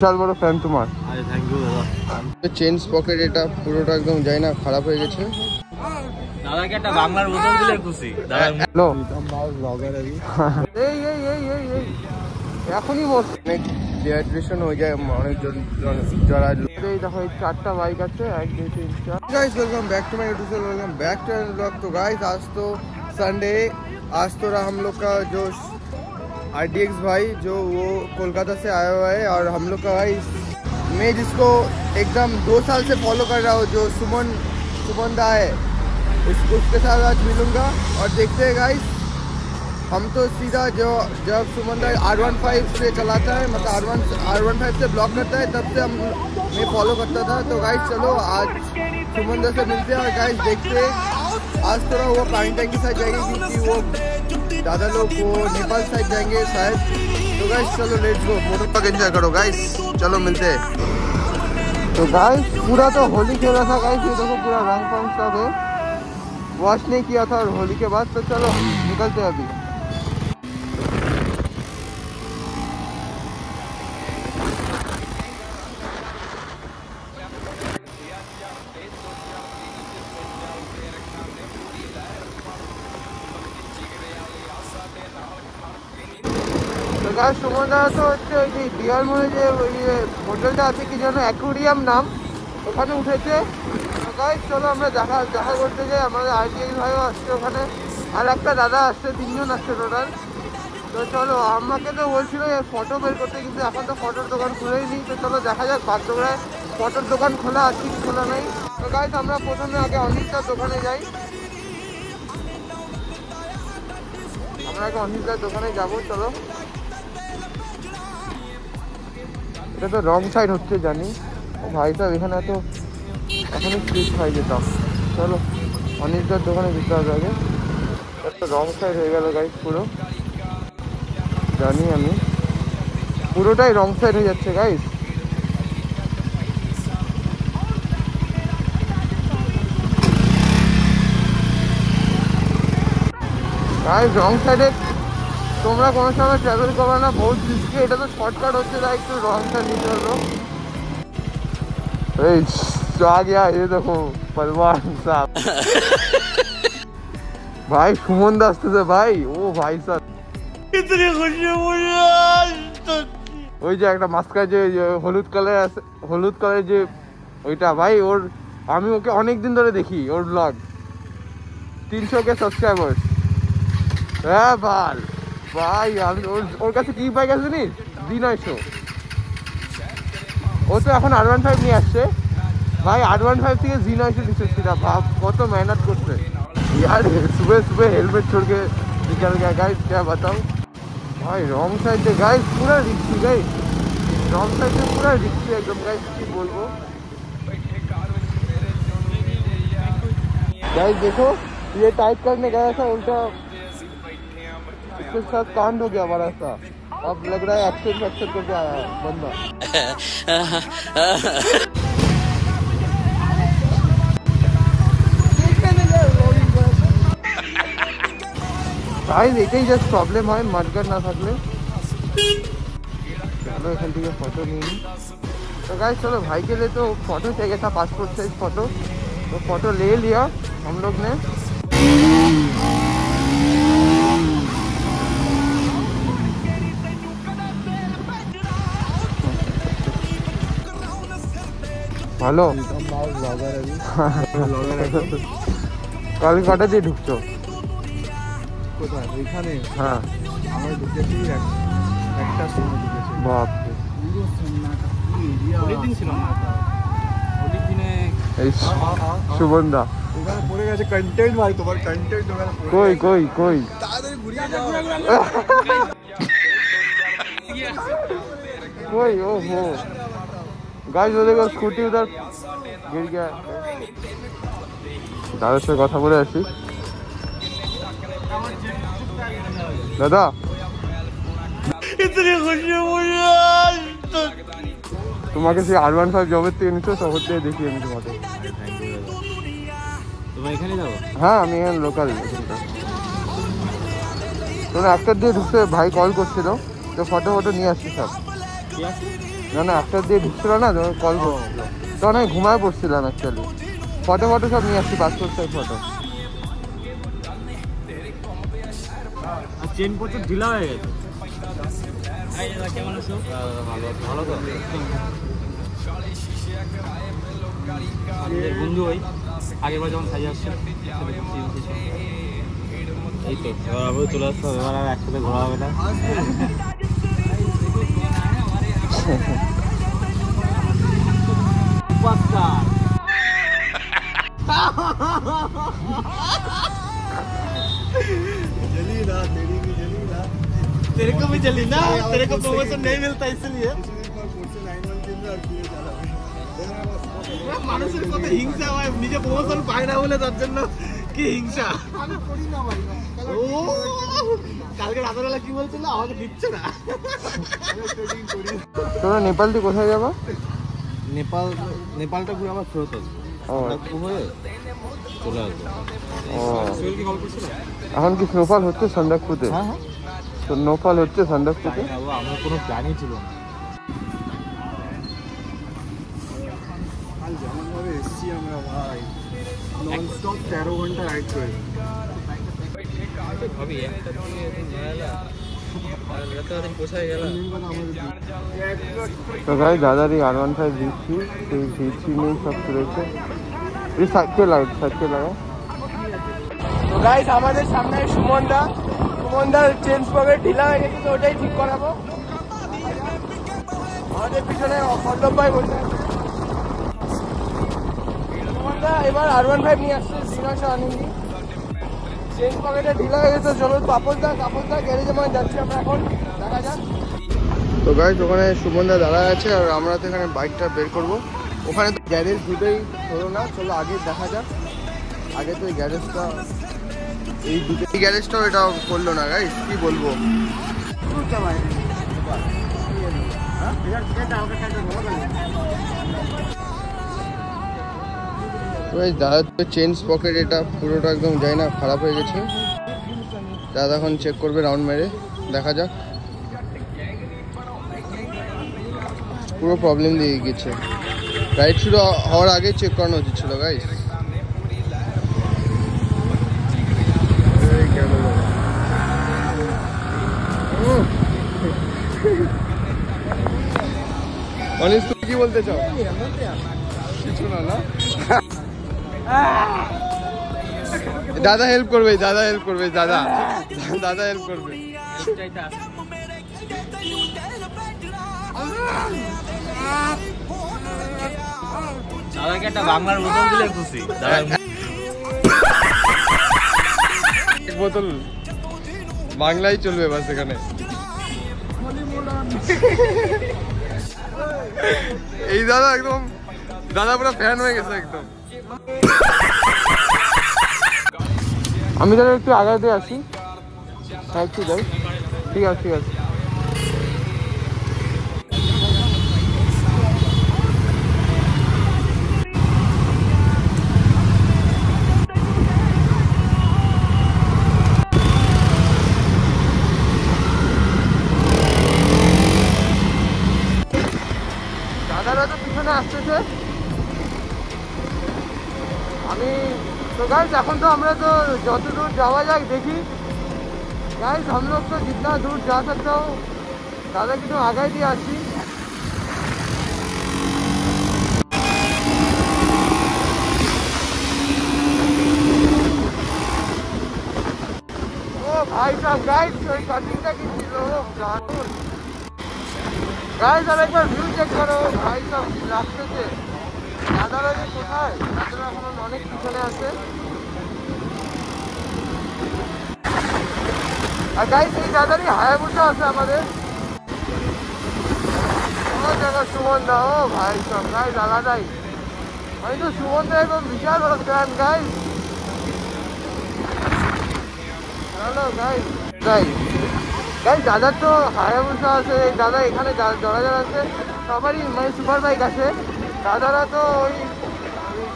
বিশাল বড় ফ্যান তোমার। আরে থ্যাংক ইউ দাদা। চেন পকেট এটা পুরোটা একদম যায় না, খারাপ হয়ে গেছে। দাদাকে একটা বাংলার বোতল দিলে খুশি। দাদা হ্যালো এই এই এই এই এই এখনই অনেক ডিহাইড্রেশন হয়ে যায় অনেকজন যারা। এই দেখো এই 4টা বাইক আছে, 1 2 3 4। Guys welcome back to my YouTube channel, welcome back to vlog. तो गाइस आज तो संडे, आज तो रहा हम लोग का जो RDX भाई जो वो कोलकाता से आया हुआ है, और हम लोग का भाई मैं जिसको एकदम 2 साल से फॉलो कर रहा हूँ, जो सुमन दा है, उसके साथ आज मिलूंगा और देखते हैं गाइस। हम तो सीधा जो जब सुमन दा R15 से चलाता है, मतलब R15 से ब्लॉक करता है, तब से मैं फॉलो करता था। तो गाइस चलो आज सुमन दा से मिलते हैं और गाइस देखते हैं। आज थोड़ा वो पाइंटा की साइड जाएंगे क्योंकि वो दादा लोग वो नेपाल साइड जाएंगे शायद। तो गाइस चलो let's go, motor park enjoy करो गाइस, चलो मिलते हैं। तो गाइस पूरा तो होली खेला था गाइस, ये देखो पूरा रंग पंग सब है, वॉश नहीं किया था और होली के बाद। तो चलो निकलते हैं अभी। সুমনদা তো হচ্ছে ওই যে বিহার মোড়ে যে ওই হোটেলটা আছে কি যেন অ্যাকুরিয়াম নাম, ওখানে উঠেছে। গাইস চলো আমরা দেখা করতে যাই। আমাদের RDX ভাইও আসছে ওখানে, আর একটা দাদা আসছে, 3 জন আসছে টোটাল। তো চলো, আমাকে তো বলছিল ফটো বের করতে, কিন্তু এখন তো ফটোর দোকান খুলেই নি। তো চলো দেখা যাক বাগডোগরায় ফটোর দোকান খোলা আছে কি খোলা নেই। তো গাইস আমরা প্রথমে আগে অনিশদার দোকানে যাই, আমরা আগে অনিশদার দোকানে যাবো। চলো, এটা তো রং সাইড হচ্ছে জানি ভাই সাহেব, এখানে তো এখনই স্ট্রিট খাই যেতাম। চলো অনিশদার দোকানে যেতে হবে আগে, একটা রং সাইড হয়ে গেল গাইস, পুরো জানি আমি, পুরোটাই রং সাইড হয়ে যাচ্ছে গাইস। গাইস রং সাইডে তোমরা কোনো সময় ট্রাভেল করো না, বহুত রিস্কি। এটা তো শর্টকাট হচ্ছে, তাই একটু রং সাইড নিতে হলো। এই आ गया ये देखो पहलवान साहब भाई सुमन दा আসতেছে ভাই। ও ভাই সাহেব কিতনি খুশি মুঝে আজ তক। ওই যে একটা মাস্কার যে হলুদ কালার যে ওইটা ভাই, ওর আমি ওকে অনেক দিন ধরে দেখি, ওর ব্লগ 300 কে সাবস্ক্রাইবার। হ্যাঁ ভাই আমি ওর কাছে কি বাইক আছে জানিস, D900। ও তো এখন R15 নিয়ে আসছে भाई, R15 থেকে Z900 নিচ্ছে। भाव কত मेहनत করছে यार, सुबह हेलमेट छोड़ के निकल गया गाइस, क्या बताओ भाई। रॉन्ग साइड से गाइस पूरा रिक्सी, गाइस रॉन्ग साइड से पूरा रिक्सी एकदम गाइस, की बोलबो गाइस। देखो ये टाइप करने गया था, उल्टा इसके साथ कांड हो गया बड़ा सा। अब लग रहा है एक्सेप्ट करके आया है बंदा। গাইস এটাই জাস্ট প্রবলেম হয় মার্কার না থাকলে। চলো এখান থেকে ফটো নিয়ে নিই। तो गाइस चलो, भाई के लिए तो फोटो चाहिए था, पासपोर्ट साइज फोटो। तो फोटो ले लिया हम लोग ने। ভালো কাল কটা দিয়ে ঢুকছো? কোথায়? ওইখানে? হ্যাঁ আমরা ঢুকেছি একটা সময় ঢুকেছি। বাপ রে, অনেক দিন ছিল না অনেক দিনে। এই সুবন্ধা ওখানে পড়ে গেছে কন্টেন্ট ভাই, তোমার কন্টেন্ট ওখানে কই তাড়াতাড়ি ঘুরিয়ে যাও কই। ओ हो गाइस वो देखो स्कूटी उधर गिर गया। দাদার সাথে কথা বলে আসি। দাদা তোমাকে সেই R15 জবের থেকে নিচ্ছ, শহর থেকে দেখি আমি তোমাকে। হ্যাঁ আমি এখানে লোকাল। তোমরা 1টা দিয়ে ঢুকতে ভাই কল করছিল, তো ফটো নিয়ে আসছি সব। না না, একটা দিয়ে ঢুকছিল না, তোমার কল করছিল, তখন আমি ঘুমায় পড়ছিলাম অ্যাকচুয়ালি। ফটো সব নিয়ে আসছি, পাসপোর্ট সাইজ ফটো। চেন প্রচুর ঢিলা হয়ে গেছে। কেমন আছো? ভালো তো। বন্ধু ওই আগের বার যখন সাজিয়ে আসছে এই তো, এবার আবার চলে আসতে হবে, এবার আর একসাথে ঘোরা হবে না। तेरे को भी जली ना, तेरे को प्रमोशन नहीं मिलता इसलिए। মানুষের কত হিংসা হয়, নিজে প্রমোশন পায় না বলে তার জন্য কি হিংসা। আমি করি না ভাই, ও কালকে রাতেরবেলা কি বলছিল, আমাকে দিচ্ছে না। তোমরা নেপাল থেকে কোথায় যাবা? নেপালটা ঘুরে আবার ফেরত আসবো, চলে আসবো। এখন কি স্নোফল হচ্ছে সান্দাকপুতে? হ্যাঁ, স্নোফল হচ্ছে সান্দাকপুতে? আমার কোনো প্ল্যানই ছিল না। যেমনভাবে এসছি আমরা ভাই, ননস্টপ 13 ঘন্টা রাইড করে। তো ভাই দাদারই R15 দিচ্ছি, সেই দিচ্ছি নেই সব রয়েছে। এই সাইডকে লাগা। তো গাইস আমাদের সামনে সুমনদার চেঞ্জ পকেট ঢিলা হয়ে গেছে, তো ওটাই ঠিক করাবো। আমাদের পিছনে পল্লব ভাই বসে আছে। সুমনদা এবার R15 নিয়ে আসছে, জিনাসা আনেনি, চেঞ্জ পকেটে ঢিলা হয়ে গেছে। চলো কাপড়দা গ্যারেজে মানে যাচ্ছি আমরা এখন, দেখা যাক। তো গাইস ওখানে সুমনদা দাঁড়ায় আছে, আর আমরা তো এখানে বাইকটা বের করবো। ওখানে তো গ্যারেজ দুটোই হলো না, চলো আগে দেখা যাক। আগে তো এই গ্যারেজটা, এই গ্যারেজটাও এটা করলো না গাইস, কি বলবো। দাদা তো চেঞ্জ পকেট এটা পুরোটা একদম যায় না, খারাপ হয়ে গেছে। দাদা এখন চেক করবে রাউন্ড মেরে, দেখা যাক। পুরো প্রবলেম দিয়ে গেছে, রাইড শুরু হওয়ার আগে চেক করানো উচিত ছিল গাইস। অনিস তুমি কি বলতে চাও? কিছু না না, দাদা হেল্প করবে, দাদা হেল্প করবে। দাদাকে একটা বাংলার বোতল দিলে খুশি। বোতল বাংলাই চলবে বাস এখানে। এই দাদা একদম, দাদা পুরো ফ্যান হয়ে গেছে একদম। আমি তাহলে একটু আগাতে আসি, একটু যাই। ঠিক আছে। দাদারা তো পিছনে আসতেছে। আমি तो गाइस এখন তো আমরা তো যত দূর যাওয়া যায় দেখি। गाइस हम लोग तो जितना दूर जा सकता हो दादा की तो आगे ही आसी। ओ भाई साहब गाइस कटिंग का किसी लोग गाइस अब एक बार व्यू चेक करो भाई साहब रास्ते से দাদারা যে কোথায়, দাদারা এখন অনেক পিছনে আছে। আর গাইস এই দাদারই হায়াবুসা আছে আমাদের। ও জায়গা সুমনদা, ও ভাই সব গাইস আলাদাই। আমি তো সুমনদা একদম বিশাল বড় fan guys. Hello guys guys দাদার তো হায়াবুসা আছে, দাদা এখানে যারা আছে সবারই মানে সুপার বাইক আছে। দাদারা তো ওই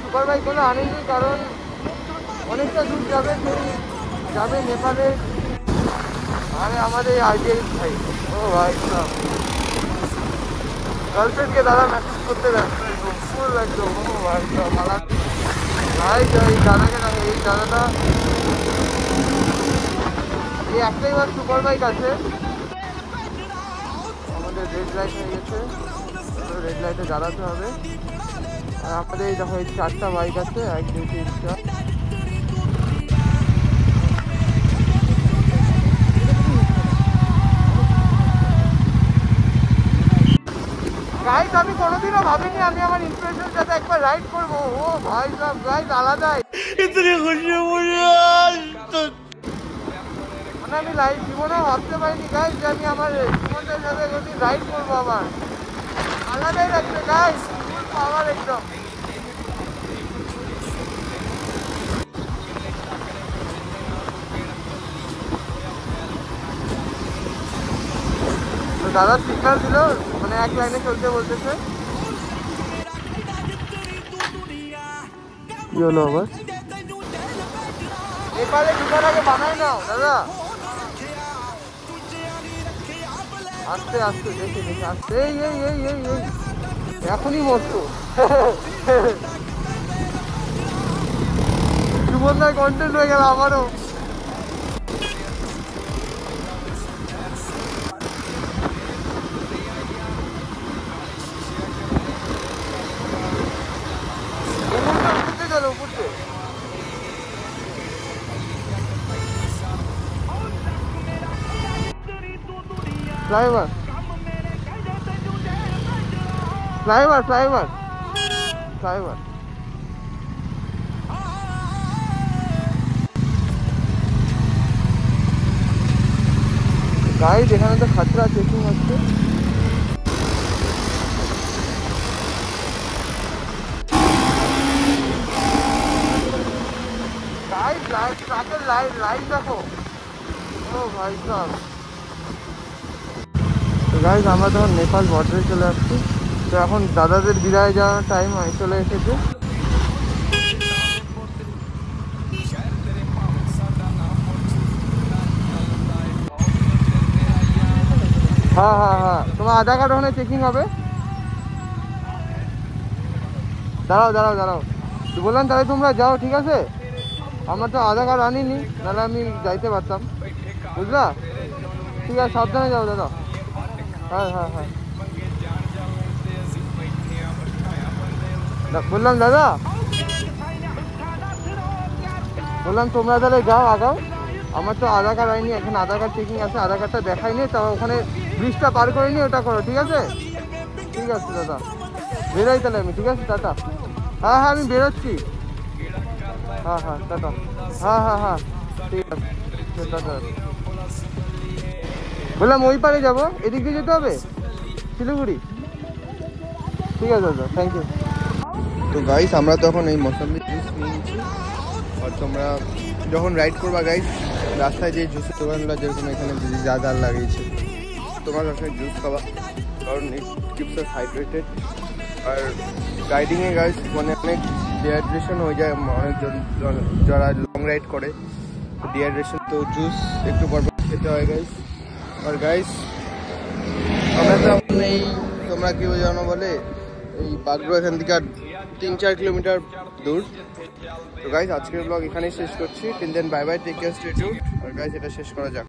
সুপার বাইকগুলো আনেনি, কারণ অনেকটা দূর যাবে, যাবে নেপালে। আরে আমাদের আইডিয়াই ভাই, ও ভাই গার্লফ্রেন্ডকে দাদা মেসেজ করতে ব্যস্ত একদম ফুল একদম ভাই এই দাদাকে দেখো, এই দাদাটা এই একটাই বার সুপার বাইক আছে। আমাদের রেড লাইট হয়ে গেছে, রেড লাইটে দাঁড়াতে হবে। আর আমাদের এই দেখো এই 4টা বাইক আছে, 1 2 3 4। গাইস আমি কোনোদিনও ভাবিনি আমি আমার ইন্সপিরেশনের সাথে একবার রাইড করবো। ও ভাই সব গাইস আলাদাই, মানে আমি লাইভ জীবনেও ভাবতে পারিনি গাইস যে আমি আমার জীবনের সাথে কোনোদিন রাইড করবো। আমার আলাদাই লাগছে গাইস, ফুল পাওয়ার একদম। দাদা সিগন্যাল দিল, মানে এক লাইনে চলতে বলতেছে। কি হলো আবার? এপারে ঢুকার আগে বানাই নাও দাদা, আস্তে আস্তে দেখে দেখে আস্তে। এই এই এই এই এই এখনই মস্ত সুবন্ধার কন্টেন্ট হয়ে গেল আমারও। উপরতে flyover flyover flyover flyover. Guide এখানে তো খাতরা চেকিং হচ্ছে। ট্রাকের লাইট দেখো, ও ভাই সাহেব। তো গাইজ আমরা তখন নেপাল বর্ডারে চলে আসছি। তো এখন দাদাদের বিদায় যাওয়ার টাইম চলে এসেছে। হ্যাঁ হ্যাঁ হ্যাঁ, তোমার আধার কার্ড ওখানে চেকিং হবে। দাঁড়াও দাঁড়াও দাঁড়াও, বললাম তাহলে তোমরা যাও, ঠিক আছে? আমার তো আধার কার্ড আনিনি, নাহলে আমি যাইতে পারতাম, বুঝলা? ঠিক আছে, সাবধানে যাও দাদা। হ্যাঁ হ্যাঁ হ্যাঁ, বললাম দাদা, বললাম তোমরা তাহলে যাও আগাও। আমার তো আধার কার্ড আইনি, এখন আধার কার্ড চেকিং আছে, আধার কার্ডটা দেখাইনি, তা ওখানে ব্রিজটা পার করে নি, ওটা করো, ঠিক আছে? ঠিক আছে দাদা, বেরোই তাহলে আমি, ঠিক আছে টাটা। হ্যাঁ হ্যাঁ আমি বেরোচ্ছি, হ্যাঁ হ্যাঁ টাটা। হ্যাঁ হ্যাঁ হ্যাঁ ঠিক আছে টাটা। বললাম ওই পারে যাবো, এদিক দিয়ে যেতে হবে শিলিগুড়ি। ঠিক আছে দাদা, থ্যাংক ইউ। তো গাইস আমরা তখন এই মৌসম্বি জুস নিয়েছি। আর তোমরা যখন রাইড করবা গাইস, রাস্তায় যে জুসের দোকানগুলো যেরকম এখানে যা যা লাগিয়েছে, তোমরা সবসময় জুস খাবা, কারণ ইট কিপস আস হাইড্রেটেড। আর রাইডিংয়ে গাইস মানে অনেক ডিহাইড্রেশন হয়ে যায় অনেকজন যারা লং রাইড করে, ডিহাইড্রেশন। তো জুস একটু পর খেতে হয় গাইস। আর গাইস আমরা তো এই তোমরা কি জানো বলে এই বাগড়া এখান থেকে আর 3-4 কিলোমিটার দূর। তো গাইস আজকের ব্লগ এখানেই শেষ করছি। Till then bye bye, take care, stay tuned. আর গাইস এটা শেষ করা যাক।